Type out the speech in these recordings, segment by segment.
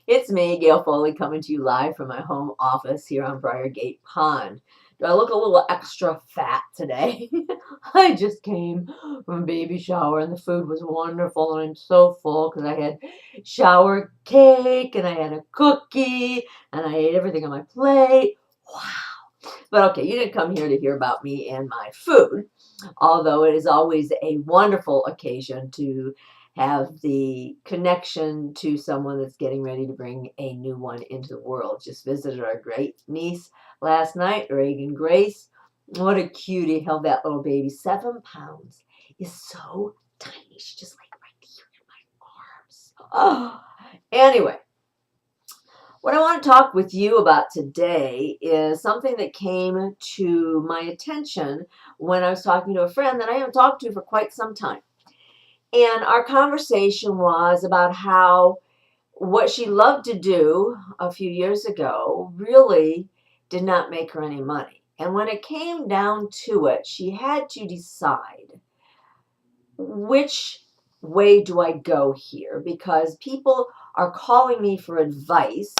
It's me, Gail Foley, coming to you live from my home office here on Briargate Pond. Do I look a little extra fat today? I just came from a baby shower and the food was wonderful and I'm so full because I had shower cake and I had a cookie and I ate everything on my plate. Wow. But okay, you didn't come here to hear about me and my food, although it is always a wonderful occasion to have the connection to someone that's getting ready to bring a new one into the world. Just visited our great niece last night, Reagan Grace. What a cutie. Held that little baby. 7 pounds. Is so tiny. She's just like right here in my arms. Oh. Anyway, what I want to talk with you about today is something that came to my attention when I was talking to a friend that I haven't talked to for quite some time. And our conversation was about how what she loved to do a few years ago really did not make her any money. And when it came down to it, she had to decide, which way do I go here? Because people are calling me for advice,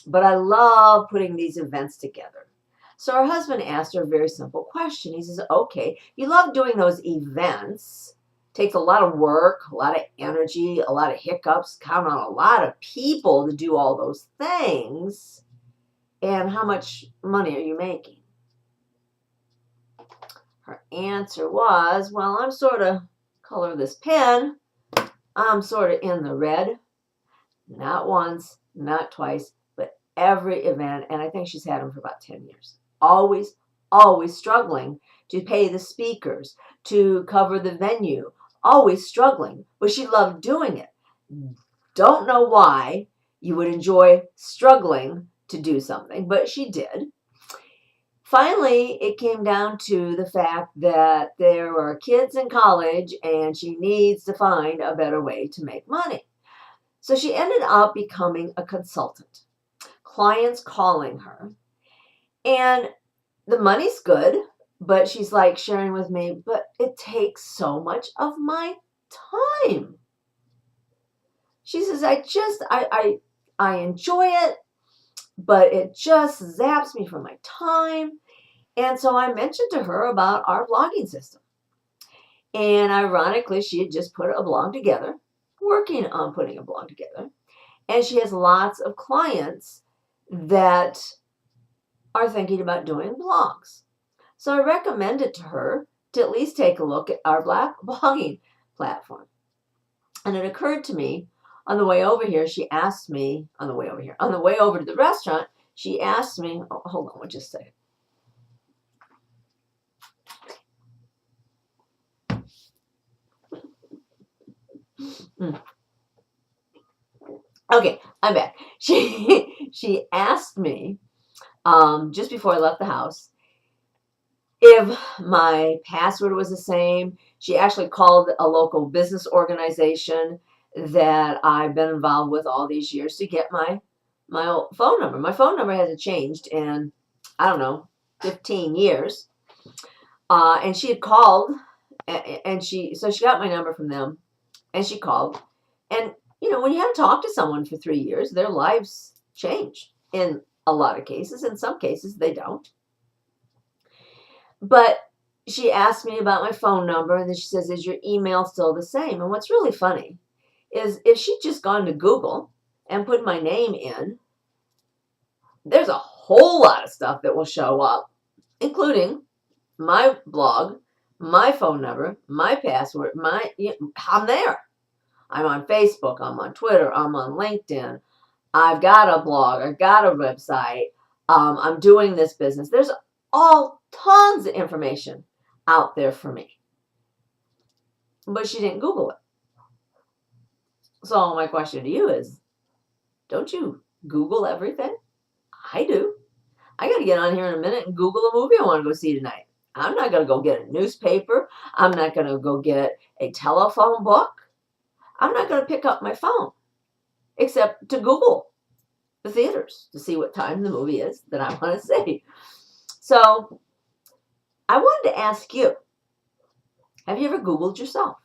but I love putting these events together. So her husband asked her a very simple question. He says, okay, you love doing those events. Takes a lot of work, a lot of energy, a lot of hiccups, count on a lot of people to do all those things. And how much money are you making? Her answer was, well, I'm sort of, color of this pen, I'm sort of in the red. Not once, not twice, but every event. And I think she's had them for about 10 years. Always, always struggling to pay the speakers, to cover the venue. Always struggling, but she loved doing it. Don't know why you would enjoy struggling to do something, but she did. Finally, it came down to the fact that there are kids in college and she needs to find a better way to make money. So she ended up becoming a consultant. Clients calling her. And the money's good, but she's like sharing with me, but it takes so much of my time. She says, I enjoy it, but it just zaps me from my time. And so I mentioned to her about our blogging system. And ironically, she had just put a blog together, working on putting a blog together. And she has lots of clients that are thinking about doing blogs. So I recommended to her to at least take a look at our blogging platform. And it occurred to me on the way over here, she asked me, on the way over to the restaurant, she asked me, oh, hold on, just a second. Okay, I'm back. She asked me just before I left the house if my password was the same. She actually called a local business organization that I've been involved with all these years to get my old phone number. My phone number hasn't changed in, I don't know, 15 years. And she had called, and so she got my number from them, and she called. And, you know, when you haven't talked to someone for 3 years, their lives change in a lot of cases. In some cases, they don't. But she asked me about my phone number, and then she says, is your email still the same? And what's really funny is if she'd just gone to Google and put my name in, there's a whole lot of stuff that will show up, including my blog, my phone number, my password, I'm there. I'm on Facebook, I'm on Twitter, I'm on LinkedIn. I've got a blog, I've got a website. I'm doing this business. There's all tons of information out there for me. But she didn't Google it. So my question to you is, don't you Google everything? I do. I got to get on here in a minute and Google a movie I want to go see tonight. I'm not going to go get a newspaper. I'm not going to go get a telephone book. I'm not going to pick up my phone except to Google the theaters to see what time the movie is that I want to see. So I wanted to ask you, have you ever Googled yourself?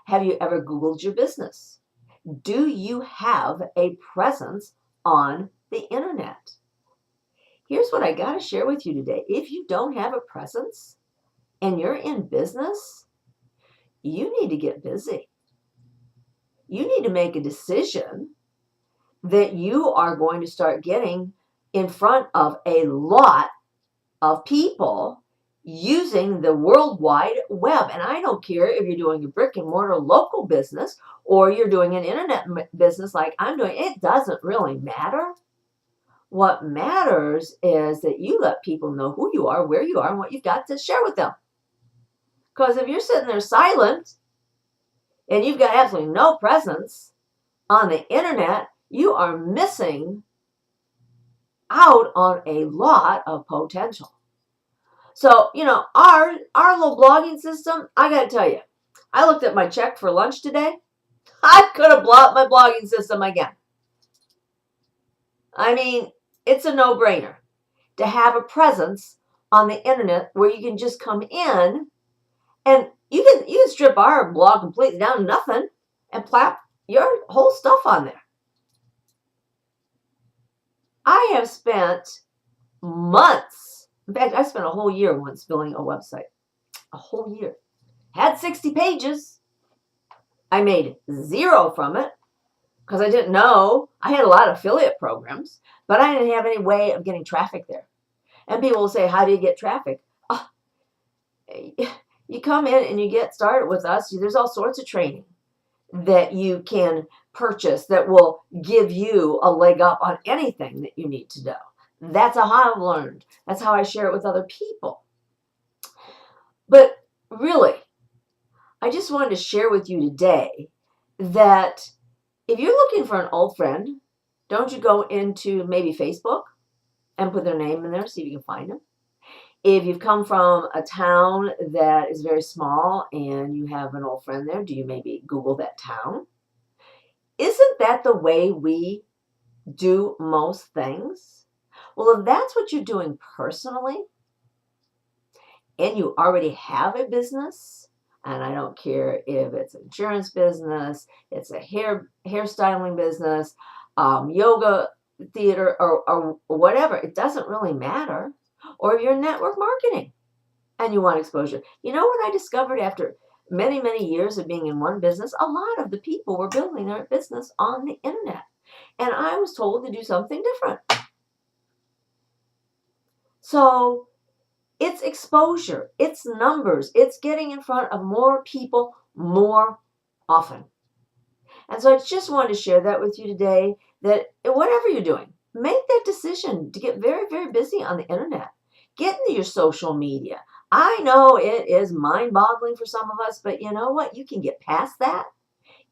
Have you ever Googled your business? Do you have a presence on the internet? Here's what I got to share with you today. If you don't have a presence and you're in business, you need to get busy. You need to make a decision that you are going to start getting in front of a lot of people using the World Wide Web. And I don't care if you're doing a brick and mortar local business or you're doing an internet business like I'm doing. It doesn't really matter. What matters is that you let people know who you are, where you are, and what you've got to share with them. Because if you're sitting there silent and you've got absolutely no presence on the internet, you are missing out on a lot of potential. So, our little blogging system, I got to tell you, I looked at my check for lunch today. I could have blocked my blogging system again. I mean, it's a no-brainer to have a presence on the internet where you can just come in and you can strip our blog completely down to nothing and plap your whole stuff on there. I have spent months. In fact, I spent a whole year once building a website. A whole year. Had 60 pages. I made zero from it because I didn't know. I had a lot of affiliate programs, but I didn't have any way of getting traffic there. And people will say, how do you get traffic? Oh, you come in and you get started with us. There's all sorts of training that you can purchase that will give you a leg up on anything that you need to know. That's how I've learned. That's how I share it with other people. But really, I just wanted to share with you today that if you're looking for an old friend, don't you go into maybe Facebook and put their name in there, see if you can find them. If you've come from a town that is very small and you have an old friend there, do you maybe Google that town? Isn't that the way we do most things? Well, if that's what you're doing personally and you already have a business, and I don't care if it's an insurance business, it's a hairstyling business, yoga theater, or whatever, it doesn't really matter. Or if you're in network marketing and you want exposure. You know what I discovered after many, many years of being in one business? A lot of the people were building their business on the internet. And I was told to do something different. So it's exposure, it's numbers, it's getting in front of more people more often. And so I just wanted to share that with you today, that whatever you're doing, make that decision to get very, very busy on the internet. Get into your social media. I know it is mind-boggling for some of us, but you know what? You can get past that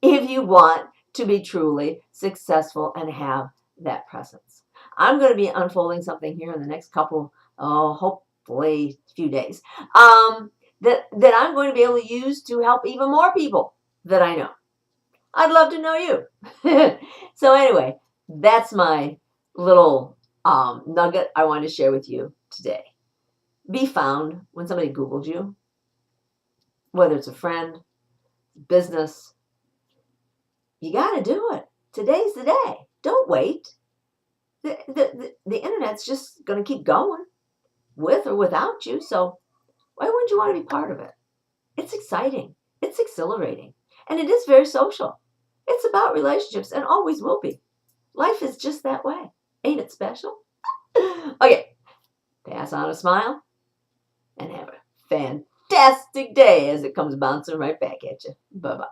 if you want to be truly successful and have that presence. I'm going to be unfolding something here in the next couple, hopefully few days, that I'm going to be able to use to help even more people that I know. I'd love to know you. So anyway, that's my little nugget I wanted to share with you today. Be found when somebody Googled you, whether it's a friend, business. You got to do it. Today's the day. Don't wait. The internet's just going to keep going with or without you. So why wouldn't you want to be part of it? It's exciting. It's exhilarating. And it is very social. It's about relationships and always will be. Life is just that way. Ain't it special? Okay. Pass on a smile and have a fantastic day as it comes bouncing right back at you. Bye-bye.